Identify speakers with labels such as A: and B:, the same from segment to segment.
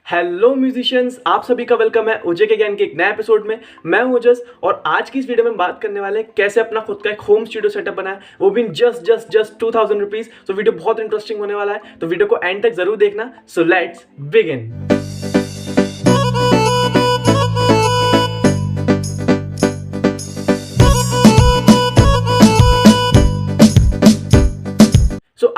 A: Hello musicians, आप सभी का वेलकम है ओजे के ज्ञान के एक नए एपिसोड में। मैं हूं ओजस और आज की इस वीडियो में हम बात करने वाले हैं कैसे अपना खुद का एक होम स्टूडियो सेटअप बनाए, वो भी जस्ट 2000 रुपीज। तो वीडियो बहुत इंटरेस्टिंग होने वाला है, तो वीडियो को एंड तक जरूर देखना। So let's begin.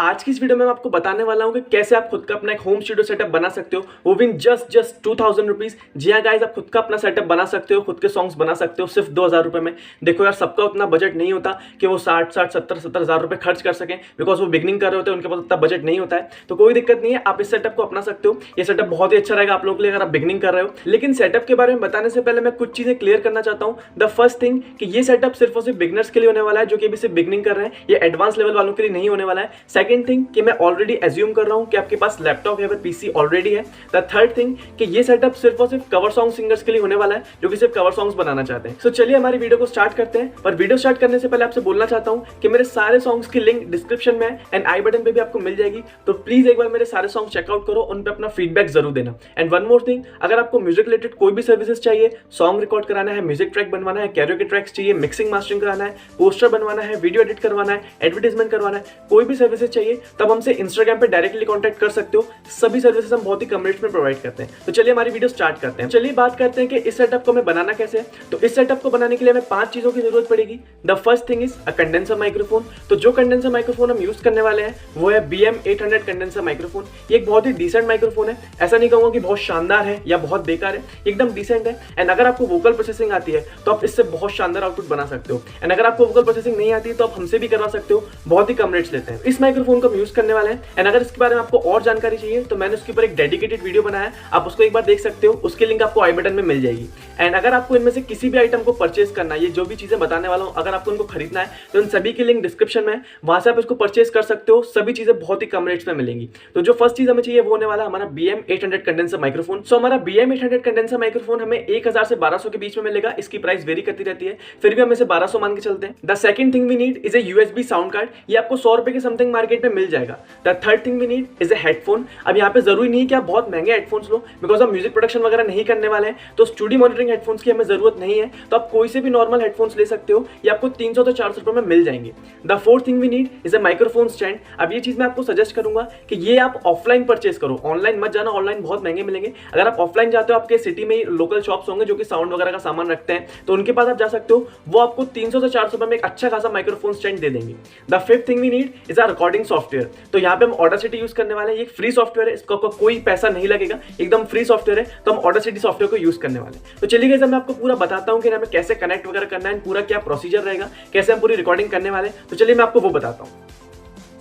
A: आज की इस वीडियो में मैं आपको बताने वाला हूं कि कैसे आप खुद का अपना एक होम स्टूडियो सेटअप बना सकते हो, वो भी जस्ट 2000 रुपीज। जी हाँ गाइस, आप खुद का अपना सेटअप बना सकते हो, खुद के सॉन्ग्स बना सकते हो सिर्फ 2000 रुपए में। देखो यार, सबका उतना बजट नहीं होता कि वो 60 हजार रुपए खर्च कर सकें, बिकॉज वो बिगनिंग कर रहे होते हैं, उनके पास उतना बजट नहीं होता है। तो कोई दिक्कत नहीं है, आप इस सेटअप को अपना सकते हो। ये सेटअप बहुत ही अच्छा रहेगा आप लोगों के लिए अगर आप बिगनिंग कर रहे हो। लेकिन सेटअप के बारे में बताने से पहले मैं कुछ चीजें क्लियर करना चाहता हूँ। द फर्स्ट थिंग कि ये सेटअप सिर्फ और सिर्फ बिगनर्स के लिए होने वाला है, जो कि अभी सिर्फ बिगनिंग कर रहे हैं। ये एडवांस लेवल वालों के लिए नहीं होने वाला है। सेकंड थिंग कि मैं ऑलरेडी एज्यूम कर रहा हूं कि आपके पास लैपटॉप या फिर पीसी ऑलरेडी है। द थर्ड थिंग कि ये सेटअप सिर्फ और सिर्फ कवर सॉन्ग सिंगर्स के लिए होने वाला है, जो कि सिर्फ कवर सॉन्ग्स बनाना चाहते हैं। सो चलिए हमारी वीडियो को स्टार्ट करते हैं। पर वीडियो स्टार्ट करने से पहले आपसे बोलना चाहता हूं कि मेरे सारे सॉन्ग्स की लिंक डिस्क्रिप्शन में है एंड आई बटन पे भी आपको मिल जाएगी। तो प्लीज एक बार मेरे सारे सॉन्ग चेकआउट करो, उन पे अपना फीडबैक जरूर देना। एंड वन मोर थिंग, अगर आपको म्यूजिक रिलेटेड कोई भी सर्विसेज चाहिए, सॉन्ग रिकॉर्ड कराना है, म्यूजिक ट्रैक बनवाना है, कैरियोके ट्रैक्स चाहिए, मिक्सिंग मास्टरिंग कराना है, पोस्टर बनवाना है, वीडियो एडिट करवाना है, एडवर्टाइजमेंट करवाना है, कोई भी सर्विसेज चाहिए, तब हमसे इंस्टाग्राम पे डायरेक्टली कॉन्टैक्ट कर सकते हो। सभी सर्विसेज हम बहुत ही कम रेट में प्रोवाइड करते हैं। तो चलिए हमारी वीडियो स्टार्ट करते हैं। चलिए बात करते हैं कि इस सेटअप को हमें बनाना कैसे है। तो इस सेटअप को बनाने के लिए हमें 5 चीजों की जरूरत पड़ेगी। The first thing is a condenser microphone. तो जो कंडेंसर माइक्रोफोन हम यूज करने वाले हैं वो है BM800 कंडेंसर माइक्रोफोन। ये एक बहुत ही डिसेंट माइक्रोफोन है। ऐसा नहीं कहूंगा कि बहुत शानदार है या बहुत बेकार है, एकदम डिसेंट है। एंड अगर आपको वोकल प्रोसेसिंग आती है तो आप इससे बहुत शानदार आउटपुट बना सकते हो। एंड अगर आपको वोकल प्रोसेसिंग नहीं आती है तो आप हमसे भी करवा सकते हो, बहुत ही कम रेट्स लेते हैं। इस माइक्रोफोन को हम यूज करने वाले हैं। एंड अगर इसके बारे में आपको और जानकारी चाहिए तो मैंने उसके ऊपर एक डेडिकेटेड वीडियो बनाया है, आप उसको एक बार देख सकते हो। उसकी लिंक आपको आई बटन में मिल जाएगी। एंड अगर आपको इनमें से किसी भी आइटम को परचेज करना है, ये जो भी चीजें बताने वाला हूं, अगर आपको इनको खरीदना है तो इन सभी की लिंक डिस्क्रिप्शन में है, वहां से आप इसको परचेज कर सकते हो। सभी चीजें बहुत ही कम रेट्स में मिलेंगी। तो जो फर्स्ट चीज हमें चाहिए वो होने वाला हमारा BM800 कंडेंसर माइक्रोफोन। सो हमारा BM800 कंडेंसर माइक्रोफोन हमें 1000 से 1200 के बीच में मिलेगा। इसकी प्राइस वेरी करती रहती है, फिर भी हम इसे 1200 मान के चलते हैं। The second thing we need is a USB sound card. ये आपको 100 रुपए के समथिंग मार्केट में मिल जाएगा। The third thing we need is a headphone. अब यहाँ पे जरूरी नहीं है कि आप बहुत महंगे हेडफोन्स लो, बिकॉज हम म्यूजिक प्रोडक्शन वगैरह नहीं करने वाले हैं, तो स्टूडियो मॉनिटरिंग हेडफोन्स की हमें जरूरत नहीं है। तो आप कोई से भी नॉर्मल हेडफोन्स ले सकते हो, ये आपको 300 से 400 रुपए में मिल जाएंगे। The fourth thing we need is a microphone stand. अब ये चीज मैं आपको सजेस्ट करूंगा कि ये आप ऑफलाइन परचेज करो, ऑनलाइन मत जाना, ऑनलाइन बहुत महंगे मिलेंगे। अगर आप ऑफलाइन जाते हो, आपके सिटी में लोकल शॉप्स होंगे जो कि साउंड वगैरह का सामान रखते हैं, तो उनके पास आप जा सकते हो। वो आपको 300 से 400 रुपए में एक अच्छा खासा माइक्रोफोन स्टैंड दे देंगे। The fifth thing we need is a recording software. तो यहाँ पे हम ऑडासिटी यूज करने वाले हैं। ये फ्री सॉफ्टवेयर है, इसका कोई पैसा नहीं लगेगा, एकदम फ्री सॉफ्टवेयर है। तो हम ऑडासिटी सॉफ्टवेयर को यूज करने वाले हैं। तो चलिए गाइस, मैं आपको पूरा बताता हूं कि हमें कैसे कनेक्ट वगैरह करना है, पूरा क्या प्रोसीजर रहेगा, कैसे हम पूरी रिकॉर्डिंग करने वाले हैं। तो चलिए मैं आपको वो बताता हूं।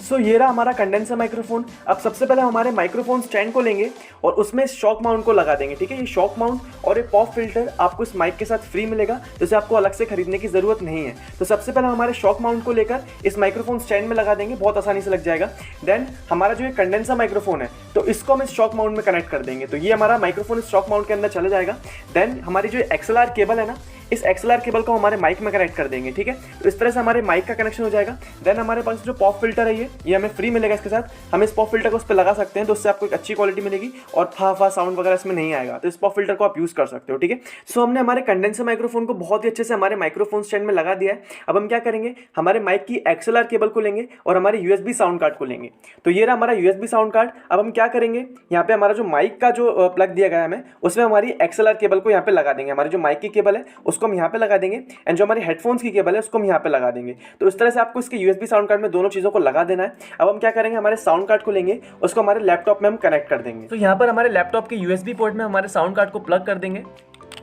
A: सो ये रहा हमारा कंडेंसर माइक्रोफोन। अब सबसे पहले हमारे माइक्रोफोन स्टैंड को लेंगे और उसमें शॉक माउंट को लगा देंगे। ठीक है, ये शॉक माउंट और एक पॉप फिल्टर आपको इस माइक के साथ फ्री मिलेगा, जिसे आपको अलग से खरीदने की जरूरत नहीं है। तो सबसे पहले हमारे शॉक माउंट को लेकर इस माइक्रोफोन स्टैंड में लगा देंगे, बहुत आसानी से लग जाएगा। देन हमारा जो ये कंडेंसर माइक्रोफोन है, तो इसको हम इस शॉक माउंट में कनेक्ट कर देंगे। तो ये हमारा माइक्रोफोन इस शॉक माउंट के अंदर चला जाएगा। देन हमारी जो XLR केबल है ना, इस XLR केबल को हमारे माइक में कनेक्ट कर देंगे। ठीक है, तो इस तरह से हमारे माइक का कनेक्शन हो जाएगा। देन हमारे पास जो पॉप फिल्टर है ये हमें फ्री मिलेगा। इसके साथ हम इस पॉप फिल्टर को उस पर लगा सकते हैं, तो उससे आपको एक अच्छी क्वालिटी मिलेगी और फा साउंड वगैरह इसमें नहीं आएगा। तो इस पॉप फिल्टर को आप यूज कर सकते हो। ठीक है, सो हमने हमारे कंडेंसर माइक्रोफोन को बहुत ही अच्छे से हमारे माइक्रोफोन स्टैंड में लगा दिया है। अब हम क्या करेंगे, हमारे माइक की XLR केबल को लेंगे और हमारे USB साउंड कार्ड को लेंगे। तो ये रहा हमारा USB साउंड कार्ड। अब हम क्या करेंगे, यहाँ पे हमारा जो माइक का जो प्लग दिया गया है हमें, उसमें हमारी XLR केबल को यहाँ पे लगा देंगे। हमारी जो माइक की केबल है उसको हम यहाँ पे लगा देंगे एंड जो हमारी हेडफोन्स की केबल है उसको हम यहाँ पे लगा देंगे। तो इस तरह से आपको इसके USB साउंड कार्ड में दोनों चीजों को लगा देना है। अब हम क्या करेंगे, हमारे साउंड कार्ड को लेंगे, उसको हमारे लैपटॉप में हम कनेक्ट कर देंगे। तो यहाँ पर हमारे लैपटॉप के USB पोर्ट में हमारे साउंड कार्ड को प्लग कर देंगे।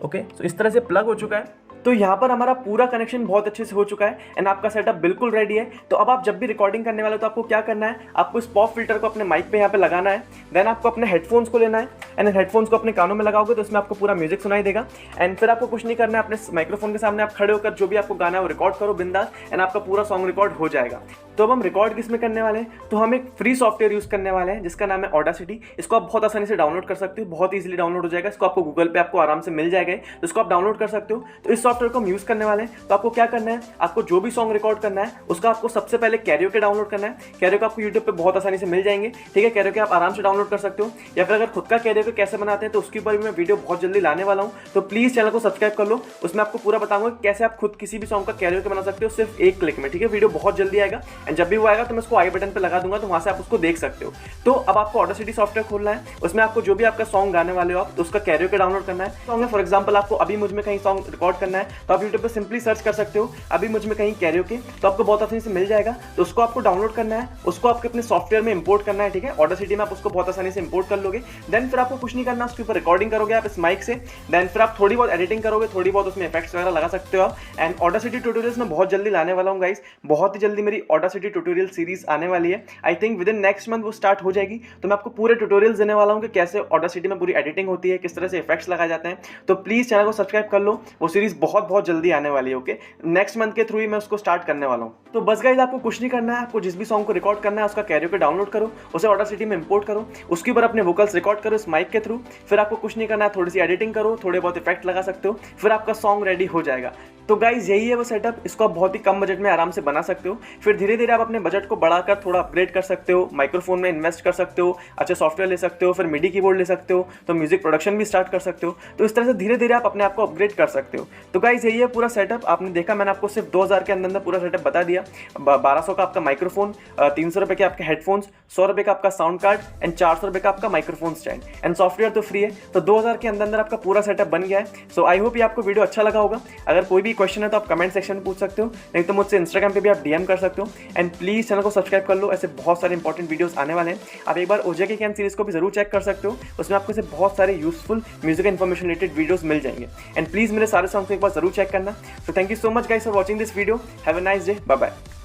A: ओके, तो इस तरह से प्लग हो चुका है। तो यहाँ पर हमारा पूरा कनेक्शन बहुत अच्छे से हो चुका है एंड आपका सेटअप बिल्कुल रेडी है। तो अब आप जब भी रिकॉर्डिंग करने वाले हो तो आपको क्या करना है, आपको इस पॉप फिल्टर को अपने माइक पे यहाँ पे लगाना है। देन आपको अपने हेडफोन्स को लेना है एंड हेडफोन्स को अपने कानों में लगाओगे तो इसमें आपको पूरा म्यूजिक सुनाई देगा। एंड फिर आपको कुछ नहीं करना है, अपने माइक्रोफोन के सामने आप खड़े होकर जो भी आपको गाना है वो रिकॉर्ड करो बिंदास, एंड आपका पूरा सॉन्ग रिकॉर्ड हो जाएगा। तो अब हम रिकॉर्ड किस में करने वाले हैं, तो हम एक फ्री सॉफ्टवेयर यूज करने वाले हैं जिसका नाम है ऑडासिटी। इसको आप बहुत आसानी से डाउनलोड कर सकते हो, बहुत इजीली डाउनलोड हो जाएगा। इसको आपको गूगल पे आपको आराम से मिल जाएगा, तो इसको आप डाउनलोड कर सकते हो। तो इस सॉफ्टवेयर को हम यूज़ करने वाले हैं तो आपको क्या करना है, आपको जो भी सॉन्ग रिकॉर्ड करना है उसका आपको सबसे पहले कैरियोके डाउनलोड करना है। कैरियोके आपको यूट्यूब पे बहुत आसानी से मिल जाएंगे, ठीक है। कैरियोके आप आराम से डाउनलोड कर सकते हो, या फिर अगर खुद का कैरियोके कैसे बनाते हैं तो उसके ऊपर भी मैं वीडियो बहुत जल्दी लाने वाला हूँ। तो प्लीज़ चैनल को सब्सक्राइब कर लो, उसमें आपको पूरा बताऊंगा कैसे आप खुद किसी भी सॉन्ग का कैरियोके बना सकते हो सिर्फ एक क्लिक में, ठीक है। वीडियो बहुत जल्दी आएगा एंड जब भी वो आएगा तो मैं उसको आई बटन पर लगा दूंगा, तो वहाँ से आप उसको देख सकते हो। तो अब आपको ऑडासिटी सॉफ्टवेयर खोलना है, उसमें आपको जो भी आपका सॉन्ग गाने वाले हो आप तो उसका कैरियोके डाउनलोड करना है। सॉन्ग है फॉर एग्जाम्पल आपको अभी मुझ में कहीं सॉन्ग रिकॉर्ड करना है तो आप यूट्यूब पर सिंपली सर्च कर सकते हो अभी मुझ में कहीं कैरियोके, तो आपको बहुत आसानी से मिल जाएगा। तो उसको आपको डाउनलोड करना है, उसको आपके अपने सॉफ्टवेयर में इंपोर्ट करना है, ठीक है। ऑडासिटी में आप उसको बहुत आसानी से इंपोर्ट कर लोगे। देन फिर आपको कुछ नहीं करना, उसके ऊपर रिकॉर्डिंग करोगे आप इस माइक से। देन फिर आप थोड़ी बहुत एडिटिंग करोगे, थोड़ी बहुत उसमें इफेक्ट्स वगैरह लगा सकते हो आप। एंड ऑडासिटी ट्यूटोरियल्स में बहुत जल्दी लाने वाला हूँ गाइस, बहुत ही जल्दी मेरी ऑडासिटी ट्यूटोरियल सीरीज आने वाली है। I think with in next month वो स्टार्ट हो जाएगी। तो मैं आपको पूरे ट्यूटोरियल्स देने वाला हूँ कि कैसे ऑडासिटी में पूरी एडिटिंग होती है, किस तरह से इफेक्ट्स लगाए जाते हैं। तो प्लीज चैनल को सब्सक्राइब कर लो, वो सीरीज बहुत जल्दी आने वाली है। ओके, नेक्स्ट मंथ के थ्रू ही मैं उसको स्टार्ट करने वाला हूँ। तो बस गाइस आपको कुछ नहीं करना है, आपको जिस भी सॉन्ग को रिकॉर्ड करना है उसका कैरियोके डाउनलोड करो, उसे ऑडासिटी में इंपोर्ट करो, उसके ऊपर अपने वोकल्स रिकॉर्ड करो इस माइक के थ्रू। फिर आपको कुछ नहीं करना है, थोड़ी सी एडिटिंग करो, थोड़े बहुत इफेक्ट लगा सकते हो, फिर आपका सॉन्ग रेडी हो जाएगा। तो गाइज यही है वो सेटअप, इसको आप बहुत ही कम बजट में आराम से बना सकते हो। फिर धीरे धीरे आप अपने बजट को बढ़ाकर थोड़ा अपग्रेड कर सकते हो, माइक्रोफोन में इन्वेस्ट कर सकते हो, अच्छे सॉफ्टवेयर ले सकते हो, फिर मिडी कीबोर्ड ले सकते हो, तो म्यूजिक प्रोडक्शन भी स्टार्ट कर सकते हो। तो इस तरह से धीरे धीरे आप अपने आप को अपग्रेड कर सकते हो। तो गाइज यही है पूरा सेटअप। आपने देखा मैंने आपको सिर्फ 2000 के अंदर पूरा सेटअप बता दिया। 1200 का आपका माइक्रोफोन, 300 रुपये के आपके हेडफोन्स, 100 रुपये का आपका साउंड कार्ड एंड 400 रुपये का आपका माइक्रोफोन स्टैंड एंड सॉफ्टवेयर तो फ्री है। तो 2000 के अंदर आपका पूरा सेटअप बन गया है। सो आई होप ये आपको वीडियो अच्छा लगा होगा। अगर कोई भी क्वेश्चन है तो आप कमेंट सेक्शन में पूछ सकते हो, नहीं तो मुझसे इंस्टाग्राम पे भी आप डीएम कर सकते हो। एंड प्लीज चैनल को सब्सक्राइब कर लो, ऐसे बहुत सारे इंपॉर्टेंट वीडियोस आने वाले हैं। आप एक बार ओजेके ज्ञान सीरीज को भी जरूर चेक कर सकते हो, उसमें आपको ऐसे बहुत सारे useful music information related videos मिल जाएंगे। एंड प्लीज मेरे सारे सॉन्ग्स को एक बार जरूर चेक करना। तो thank you so much guys for watching this video. Have a nice day, bye bye.